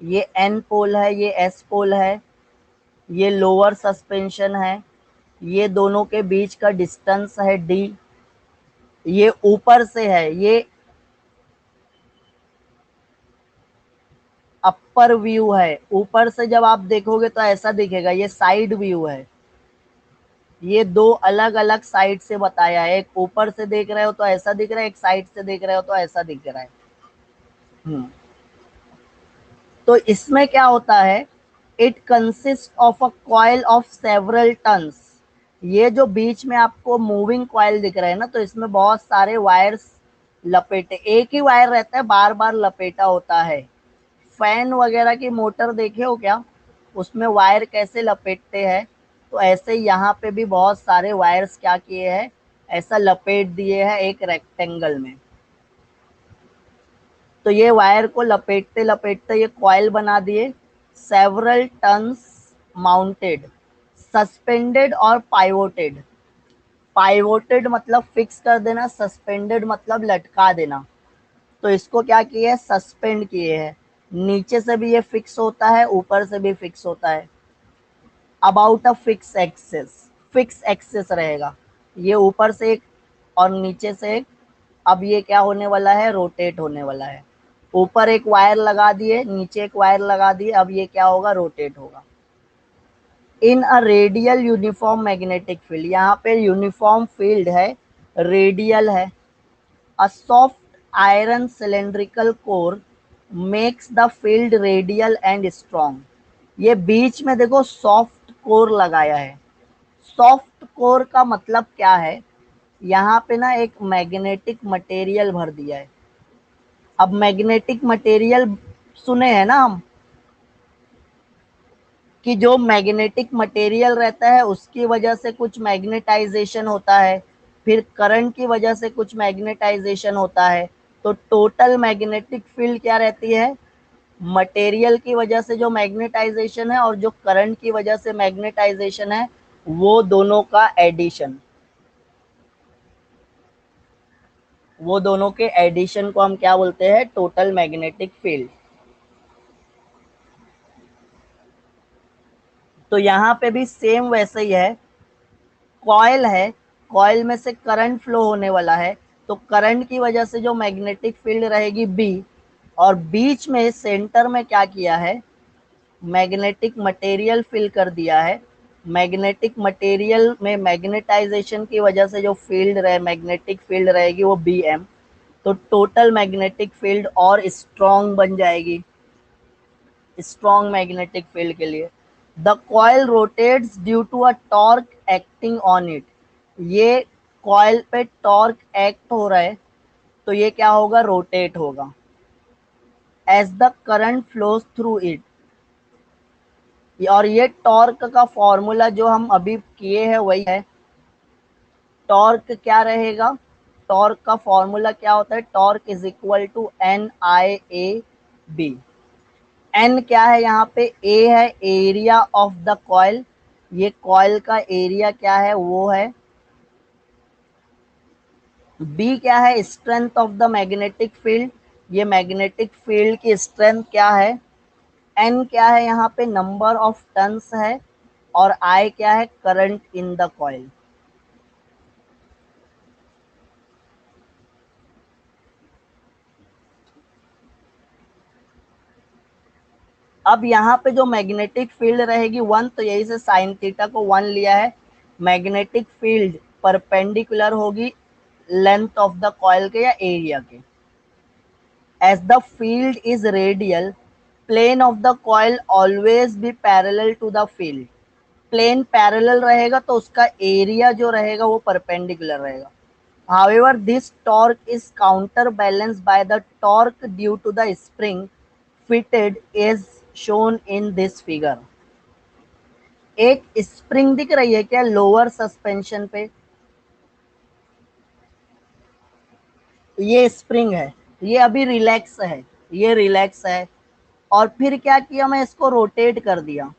ये एन पोल है, ये एस पोल है, ये लोअर सस्पेंशन है, ये दोनों के बीच का डिस्टेंस है डी। ये ऊपर से है, ये अपर व्यू है। ऊपर से जब आप देखोगे तो ऐसा दिखेगा, ये साइड व्यू है। ये दो अलग अलग साइड से बताया है, एक ऊपर से देख रहे हो तो ऐसा दिख रहा है, एक साइड से देख रहे हो तो ऐसा दिख रहा है। हम्म। तो इसमें क्या होता है, it consist of a coil of several turns. ये जो बीच में आपको मूविंग कॉइल दिख रहा है ना, तो इसमें बहुत सारे वायर्स लपेटे, एक ही वायर रहता है, बार बार लपेटा होता है। फैन वगैरह की मोटर देखे हो क्या, उसमें वायर कैसे लपेटते हैं, तो ऐसे यहाँ पे भी बहुत सारे वायर्स क्या किए हैं, ऐसा लपेट दिए हैं एक रेक्टेंगल में। तो ये वायर को लपेटते लपेटते ये कॉइल बना दिए। सेवरल टन्स माउंटेड, सस्पेंडेड और पाइवोटेड। पाइवोटेड मतलब फिक्स कर देना, सस्पेंडेड मतलब लटका देना। तो इसको क्या किए है, सस्पेंड किए हैं। नीचे से भी ये फिक्स होता है, ऊपर से भी फिक्स होता है। About a fix axis, fix axis रहेगा। ये ऊपर से एक और नीचे से एक। अब ये क्या होने वाला है, रोटेट होने वाला है। ऊपर एक वायर लगा दिए, नीचे एक वायर लगा दिए, अब ये क्या होगा, रोटेट होगा। In a radial uniform magnetic field, यहाँ पे यूनिफॉर्म फील्ड है, रेडियल है। A soft iron cylindrical core makes the field radial and strong. ये बीच में देखो सॉफ्ट कोर लगाया है। सॉफ्ट कोर का मतलब क्या है, यहाँ पे ना एक मैग्नेटिक मटेरियल भर दिया है। अब मैग्नेटिक मटेरियल सुने हैं ना हम, कि जो मैग्नेटिक मटेरियल रहता है उसकी वजह से कुछ मैग्नेटाइजेशन होता है, फिर करंट की वजह से कुछ मैग्नेटाइजेशन होता है। तो टोटल मैग्नेटिक फील्ड क्या रहती है, मटेरियल की वजह से जो मैग्नेटाइजेशन है और जो करंट की वजह से मैग्नेटाइजेशन है, वो दोनों का एडिशन, वो दोनों के एडिशन को हम क्या बोलते हैं, टोटल मैग्नेटिक फील्ड। तो यहाँ पे भी सेम वैसे ही है, कॉयल है, कॉयल में से करंट फ्लो होने वाला है। तो करंट की वजह से जो मैग्नेटिक फील्ड रहेगी बी, और बीच में सेंटर में क्या किया है, मैग्नेटिक मटेरियल फिल कर दिया है। मैग्नेटिक मटेरियल में मैग्नेटाइजेशन की वजह से जो फील्ड रहे, मैग्नेटिक फील्ड रहेगी वो बी एम। तो टोटल मैग्नेटिक फील्ड और स्ट्रॉन्ग बन जाएगी, स्ट्रॉन्ग मैग्नेटिक फील्ड के लिए। The coil rotates due to a torque acting on it. ये कॉइल पे टॉर्क एक्ट हो रहा है, तो ये क्या होगा, रोटेट होगा। As the current flows through it. और ये टॉर्क का फॉर्मूला जो हम अभी किए हैं वही है। टॉर्क क्या रहेगा, टॉर्क का फॉर्मूला क्या होता है, torque is equal to N I A B. N क्या है, यहाँ पे ए है एरिया ऑफ द कॉइल, ये कॉइल का एरिया क्या है वो है। बी क्या है, strength of the magnetic field, ये मैग्नेटिक फील्ड की स्ट्रेंथ क्या है। एन क्या है, यहाँ पे नंबर ऑफ टर्न्स है। और आई क्या है, करंट इन द कॉइल। अब यहाँ पे जो मैग्नेटिक फील्ड रहेगी 1, तो यही से साइन थीटा को 1 लिया है। मैग्नेटिक फील्ड परपेंडिकुलर होगी लेंथ ऑफ द कॉइल के या एरिया के। As the field is radial, plane of the coil always be parallel to the field. Plane parallel रहेगा तो उसका एरिया जो रहेगा वो परपेंडिकुलर रहेगा। However, this torque is counterbalanced by the torque due to the spring fitted is shown in this figure. एक spring दिख रही है क्या लोअर सस्पेंशन पे? ये स्प्रिंग है, ये अभी रिलैक्स है, ये रिलैक्स है। और फिर क्या किया, मैं इसको रोटेट कर दिया।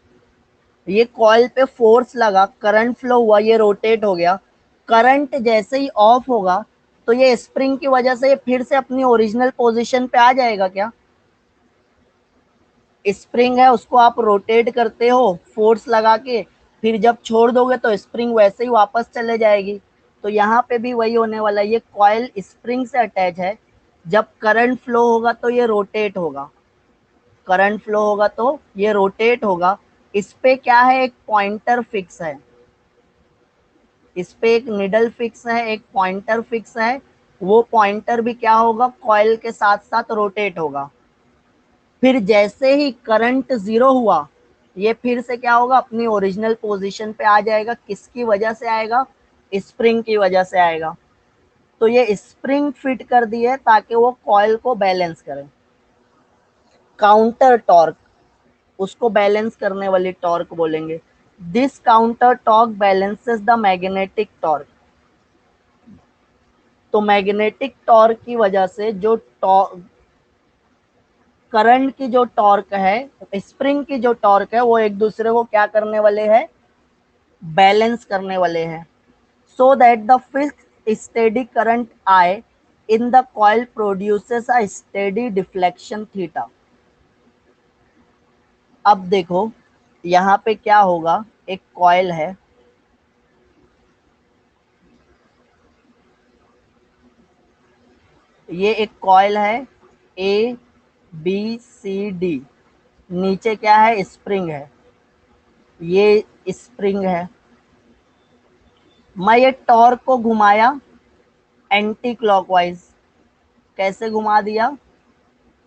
ये कॉइल पे फोर्स लगा, करंट फ्लो हुआ, ये रोटेट हो गया। करंट जैसे ही ऑफ होगा तो ये स्प्रिंग की वजह से ये फिर से अपनी ओरिजिनल पोजीशन पे आ जाएगा क्या? स्प्रिंग है, उसको आप रोटेट करते हो फोर्स लगा के, फिर जब छोड़ दोगे तो स्प्रिंग वैसे ही वापस चले जाएगी। तो यहाँ पे भी वही होने वाला है। ये कॉइल स्प्रिंग से अटैच है, जब करंट फ्लो होगा तो ये रोटेट होगा, करंट फ्लो होगा तो ये रोटेट होगा। इस पे क्या है, एक पॉइंटर फिक्स है, इस पे एक निडल फिक्स है, एक पॉइंटर फिक्स है। वो पॉइंटर भी क्या होगा, कॉइल के साथ साथ रोटेट होगा। फिर जैसे ही करंट जीरो हुआ, ये फिर से क्या होगा, अपनी ओरिजिनल पोजीशन पे आ जाएगा। किसकी वजह से आएगा? स्प्रिंग की वजह से आएगा। तो ये स्प्रिंग फिट कर दी है ताकि वो कॉइल को बैलेंस करे। काउंटर टॉर्क, उसको बैलेंस करने वाली टॉर्क बोलेंगे। This counter torque balances the magnetic torque. तो मैग्नेटिक टॉर्क की वजह से जो करंट की जो टॉर्क है, स्प्रिंग की जो टॉर्क है, वो एक दूसरे को क्या करने वाले हैं, बैलेंस करने वाले हैं। So that the fixed steady current I in the coil produces a steady deflection theta. अब देखो यहाँ पे क्या होगा, एक कॉइल है, ये एक कॉइल है ए बी सी डी, नीचे क्या है, स्प्रिंग है, ये स्प्रिंग है। मैं ये टॉर्क को घुमाया एंटी क्लॉकवाइज। कैसे घुमा दिया,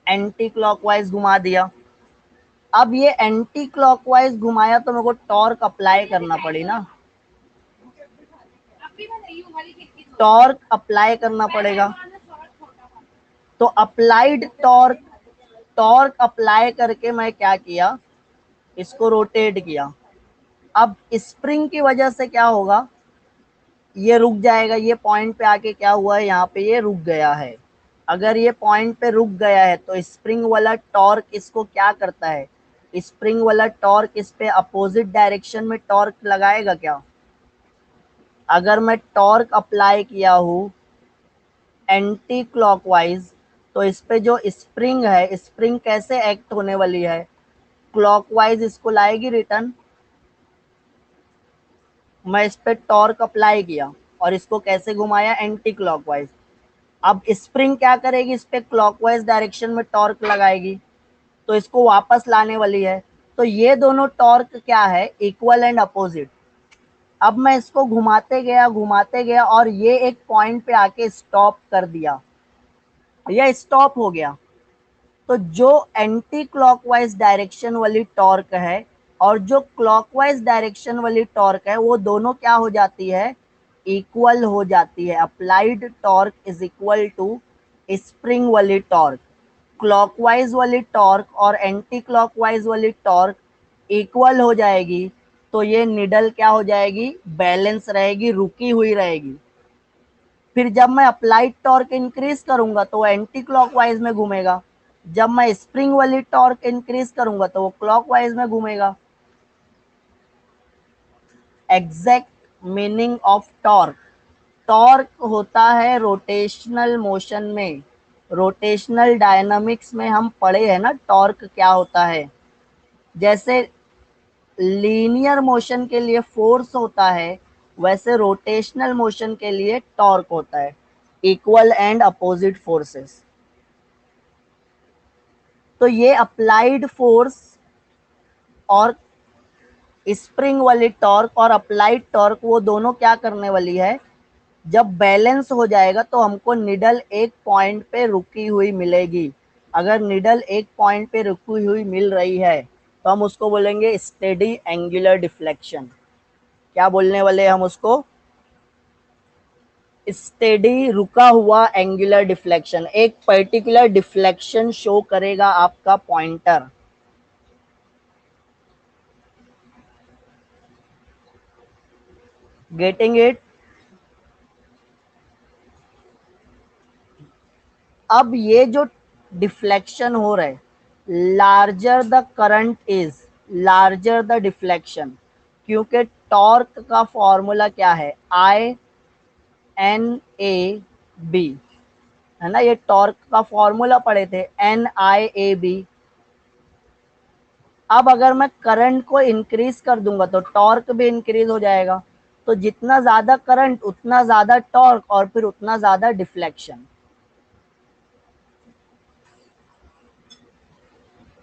एंटी क्लॉकवाइज घुमा दिया। अब ये एंटी क्लॉकवाइज घुमाया तो मेरे को टॉर्क अप्लाई करना पड़ी ना, टॉर्क अप्लाई करना पड़ेगा। तो अप्लाइड टॉर्क, टॉर्क अप्लाई करके मैं क्या किया, इसको रोटेट किया। अब स्प्रिंग की वजह से क्या होगा, ये रुक जाएगा। ये पॉइंट पे आके क्या हुआ है, यहाँ पे ये रुक गया है। अगर ये पॉइंट पे रुक गया है तो स्प्रिंग वाला टॉर्क इसको क्या करता है, स्प्रिंग वाला टॉर्क इस पे अपोजिट डायरेक्शन में टॉर्क लगाएगा क्या? अगर मैं टॉर्क अप्लाई किया हूँ एंटी क्लॉकवाइज, तो इस पे जो स्प्रिंग है, स्प्रिंग कैसे एक्ट होने वाली है, क्लॉकवाइज इसको लाएगी रिटर्न। मैं इस पे टॉर्क अप्लाई किया और इसको कैसे घुमाया, एंटी क्लॉकवाइज। अब स्प्रिंग क्या करेगी, इस पे क्लॉकवाइज डायरेक्शन में टॉर्क लगाएगी, तो इसको वापस लाने वाली है। तो ये दोनों टॉर्क क्या है, इक्वल एंड अपोजिट। अब मैं इसको घुमाते गया और ये एक पॉइंट पे आके स्टॉप कर दिया, यह स्टॉप हो गया। तो जो एंटी क्लॉकवाइज डायरेक्शन वाली टॉर्क है और जो क्लॉकवाइज डायरेक्शन वाली टॉर्क है, वो दोनों क्या हो जाती है, इक्वल हो जाती है। Applied torque is equal to spring वाली टॉर्क। क्लॉकवाइज वाली टॉर्क और एंटी क्लॉकवाइज वाली टॉर्क इक्वल हो जाएगी, तो ये निडल क्या हो जाएगी, बैलेंस रहेगी, रुकी हुई रहेगी। फिर जब मैं अप्लाइड टॉर्क इंक्रीज करूंगा तो वो एंटी क्लॉकवाइज में घूमेगा, जब मैं स्प्रिंग वाली टॉर्क इंक्रीज करूंगा तो वो क्लॉकवाइज में घूमेगा। Exact meaning of torque, torque होता है रोटेशनल मोशन में। रोटेशनल डायनामिक्स में हम पढ़े हैं ना टॉर्क क्या होता है। जैसे लीनियर मोशन के लिए फोर्स होता है, वैसे रोटेशनल मोशन के लिए टॉर्क होता है, इक्वल एंड अपोजिट फोर्सेस। तो ये अप्लाइड फोर्स और स्प्रिंग वाली टॉर्क और अप्लाइड टॉर्क वो दोनों क्या करने वाली है, जब बैलेंस हो जाएगा तो हमको निडल एक पॉइंट पे रुकी हुई मिलेगी। अगर निडल एक पॉइंट पे रुकी हुई मिल रही है तो हम उसको बोलेंगे स्टेडी एंगुलर डिफ्लेक्शन। क्या बोलने वाले हम उसको? स्टेडी रुका हुआ एंगुलर डिफ्लेक्शन। एक पर्टिकुलर डिफ्लेक्शन शो करेगा आपका पॉइंटर। Getting it? अब ये जो डिफ्लेक्शन हो रहा है, larger the current is larger the deflection, क्योंकि टॉर्क का फॉर्मूला क्या है, आई एन ए बी, है ना। ये टॉर्क का फॉर्मूला पढ़े थे, एन आई ए बी। अब अगर मैं करंट को इंक्रीज कर दूंगा तो टॉर्क भी इंक्रीज हो जाएगा। तो जितना ज्यादा करंट उतना ज्यादा टॉर्क और फिर उतना ज्यादा डिफ्लेक्शन।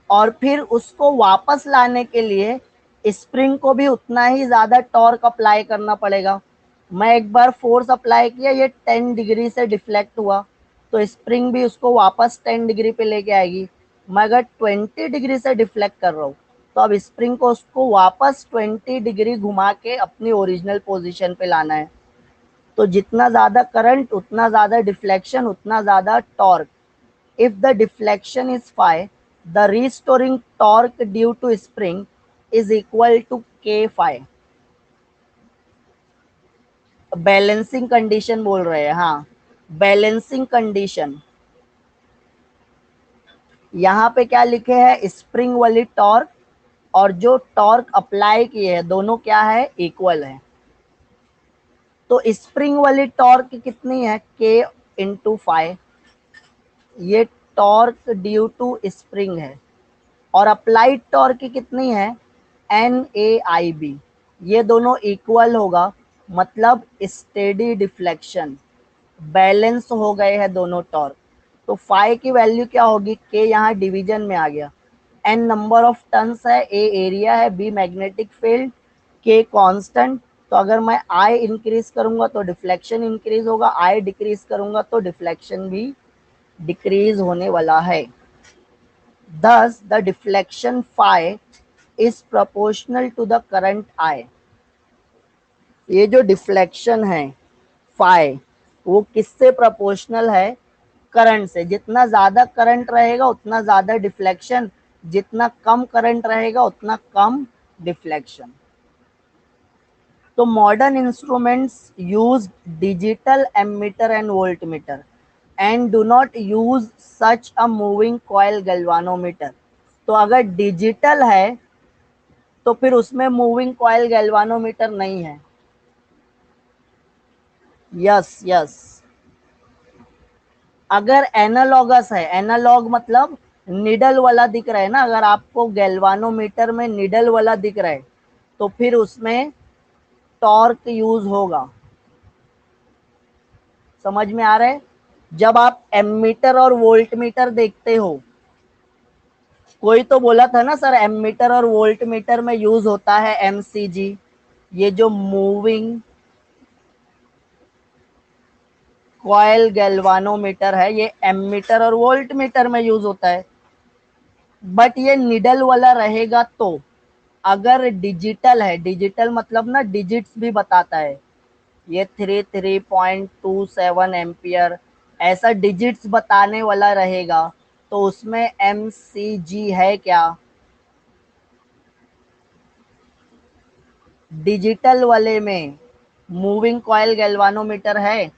और फिर उसको वापस लाने के लिए स्प्रिंग को भी उतना ही ज्यादा टॉर्क अप्लाई करना पड़ेगा। मैं एक बार फोर्स अप्लाई किया, ये 10 डिग्री से डिफ्लेक्ट हुआ, तो स्प्रिंग भी उसको वापस 10 डिग्री पे लेके आएगी। मैं अगर 20 डिग्री से डिफ्लेक्ट कर रहा हूँ तो अब स्प्रिंग को उसको वापस 20 डिग्री घुमा के अपनी ओरिजिनल पोजीशन पे लाना है। तो जितना ज्यादा करंट उतना ज्यादा डिफ्लेक्शन उतना ज्यादा torque. If the deflection is phi, the restoring torque due to spring is equal to k phi। Balancing condition बोल रहे हैं, हाँ बैलेंसिंग कंडीशन। यहाँ पे क्या लिखे हैं, स्प्रिंग वाली टॉर्क और जो टॉर्क अप्लाई किए हैं दोनों क्या है, इक्वल है। तो स्प्रिंग वाली टॉर्क कितनी है, k इंटू फाइव, ये टॉर्क ड्यू टू स्प्रिंग है। और अप्लाइड टॉर्क की कितनी है, एन ए आई बी, ये दोनों इक्वल होगा, मतलब स्टेडी डिफ्लेक्शन, बैलेंस हो गए हैं दोनों टॉर्क। तो फाई की वैल्यू क्या होगी, के यहाँ डिवीजन में आ गया, एन नंबर ऑफ टर्न्स है, ए एरिया है, बी मैग्नेटिक फील्ड, के कांस्टेंट। तो अगर मैं आई इंक्रीज करूंगा तो डिफ्लेक्शन इंक्रीज होगा, आई डिक्रीज करूंगा तो डिफ्लेक्शन भी डिक्रीज होने वाला है। Thus, the deflection phi is proportional to the current I। ये जो डिफ्लेक्शन है फाई, वो किससे प्रोपोर्शनल है, करंट से। जितना ज्यादा करंट रहेगा उतना ज्यादा डिफ्लेक्शन, जितना कम करंट रहेगा उतना कम डिफ्लेक्शन। तो modern instruments use digital ammeter and voltmeter and do not use such a moving coil galvanometer. तो अगर डिजिटल है तो फिर उसमें मूविंग कॉइल गैल्वानोमीटर नहीं है। Yes yes. अगर एनालॉगस है, एनालॉग मतलब निडल वाला दिख रहा है ना, अगर आपको गैल्वानोमीटर में निडल वाला दिख रहा है तो फिर उसमें टॉर्क यूज होगा। समझ में आ रहा है? जब आप एमीटर और वोल्टमीटर देखते हो, कोई तो बोला था ना सर एमीटर और वोल्टमीटर में यूज होता है एमसीजी, ये जो मूविंग कॉइल गैल्वानोमीटर है, ये एमीटर और वोल्टमीटर में यूज होता है। बट ये निडल वाला रहेगा तो, अगर डिजिटल है, डिजिटल मतलब ना डिजिट्स भी बताता है, ये 3.27 एम्पियर ऐसा डिजिट्स बताने वाला रहेगा, तो उसमें एमसीजी है क्या, डिजिटल वाले में मूविंग कॉइल गैल्वानोमीटर है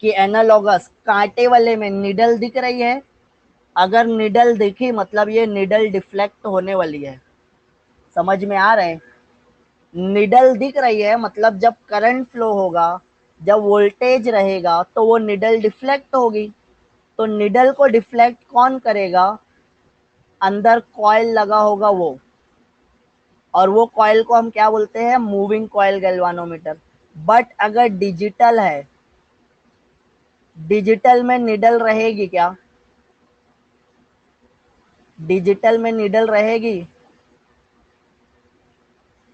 कि एनालॉगस कांटे वाले में निडल दिख रही है। अगर निडल दिखी मतलब ये निडल डिफ्लेक्ट होने वाली है। समझ में आ रहा है? निडल दिख रही है मतलब जब करंट फ्लो होगा, जब वोल्टेज रहेगा तो वो निडल डिफ्लेक्ट होगी। तो निडल को डिफ्लेक्ट कौन करेगा, अंदर कॉइल लगा होगा वो, और वो कॉइल को हम क्या बोलते हैं, मूविंग कॉइल गैल्वानोमीटर। बट अगर डिजिटल है, डिजिटल में निडल रहेगी क्या, डिजिटल में निडल रहेगी,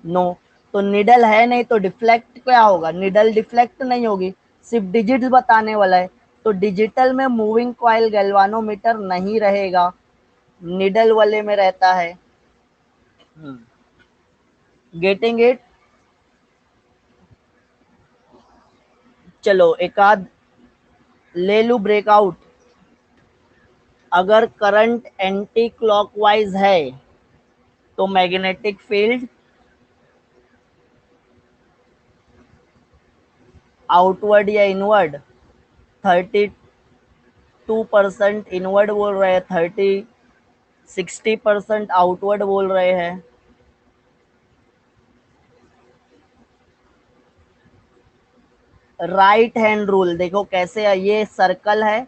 नो। तो निडल है नहीं तो डिफ्लेक्ट क्या होगा, निडल डिफ्लेक्ट नहीं होगी, सिर्फ डिजिट्स बताने वाला है। तो डिजिटल में मूविंग कॉइल गैल्वानोमीटर नहीं रहेगा, निडल वाले में रहता है। Getting it. चलो एक आध ले लू ब्रेकआउट। अगर करंट एंटी क्लॉकवाइज है तो मैग्नेटिक फील्ड आउटवर्ड या इनवर्ड, 32% इनवर्ड बोल रहे हैं, 60% आउटवर्ड बोल रहे हैं। राइट हैंड रूल देखो कैसे है, ये सर्कल है,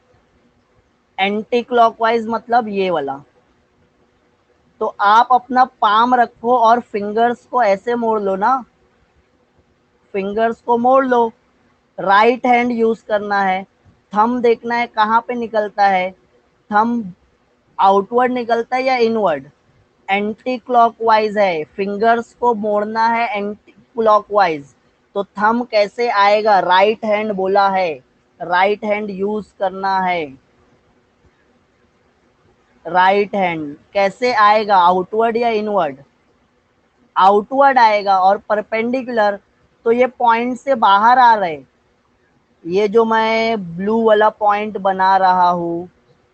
एंटी क्लॉकवाइज मतलब ये वाला। तो आप अपना पाम रखो और फिंगर्स को ऐसे मोड़ लो ना, फिंगर्स को मोड़ लो। राइट हैंड यूज करना है, थंब देखना है कहाँ पे निकलता है, थंब आउटवर्ड निकलता है या इनवर्ड, एंटी क्लॉकवाइज है, फिंगर्स को मोड़ना है एंटी क्लॉकवाइज। तो थंब कैसे आएगा, राइट हैंड बोला है, राइट हैंड यूज करना है। राइट हैंड कैसे आएगा, आउटवर्ड या इनवर्ड, आउटवर्ड आएगा और परपेंडिकुलर। तो ये पॉइंट से बाहर आ रहे, ये जो मैं ब्लू वाला पॉइंट बना रहा हूँ,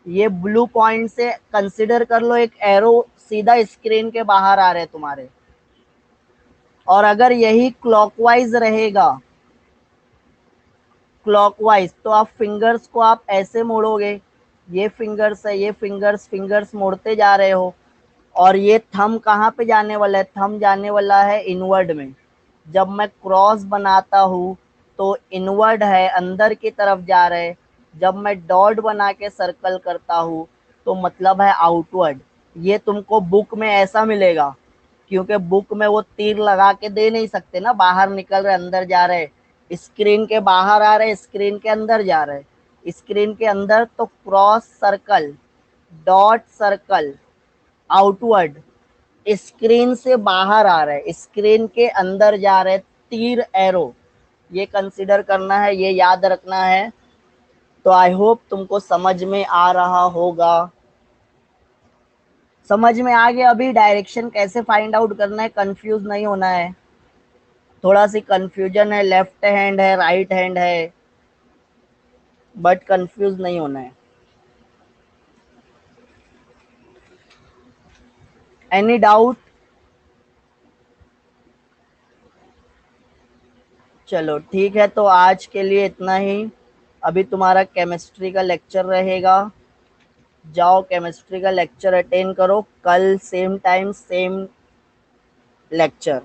ये ब्लू पॉइंट से कंसिडर कर लो एक एरो सीधा स्क्रीन के बाहर आ रहे तुम्हारे। और अगर यही क्लॉकवाइज रहेगा, क्लॉकवाइज, तो आप फिंगर्स को आप ऐसे मोड़ोगे, ये फिंगर्स है, ये फिंगर्स, फिंगर्स मोड़ते जा रहे हो। और ये थंब कहाँ पे जाने वाला है, थंब जाने वाला है इनवर्ड में। जब मैं क्रॉस बनाता हूँ तो इनवर्ड है, अंदर की तरफ जा रहे। जब मैं डॉट बना के सर्कल करता हूँ तो मतलब है आउटवर्ड। ये तुमको बुक में ऐसा मिलेगा, क्योंकि बुक में वो तीर लगा के दे नहीं सकते ना, बाहर निकल रहे अंदर जा रहे, स्क्रीन के बाहर आ रहे स्क्रीन के अंदर जा रहे, स्क्रीन के अंदर तो cross circle, dot circle, outward, screen से बाहर आ रहे स्क्रीन के अंदर जा रहे तीर एरो, ये कंसीडर करना है, ये याद रखना है। तो आई होप तुमको समझ में आ रहा होगा। समझ में आ गया अभी डायरेक्शन कैसे फाइंड आउट करना है, कंफ्यूज नहीं होना है। थोड़ा सी कंफ्यूजन है, लेफ्ट हैंड है राइट हैंड है, बट कंफ्यूज नहीं होना है। Any doubt? चलो ठीक है, तो आज के लिए इतना ही। अभी तुम्हारा केमिस्ट्री का लेक्चर रहेगा, जाओ केमिस्ट्री का लेक्चर अटेंड करो, कल सेम टाइम सेम लेक्चर।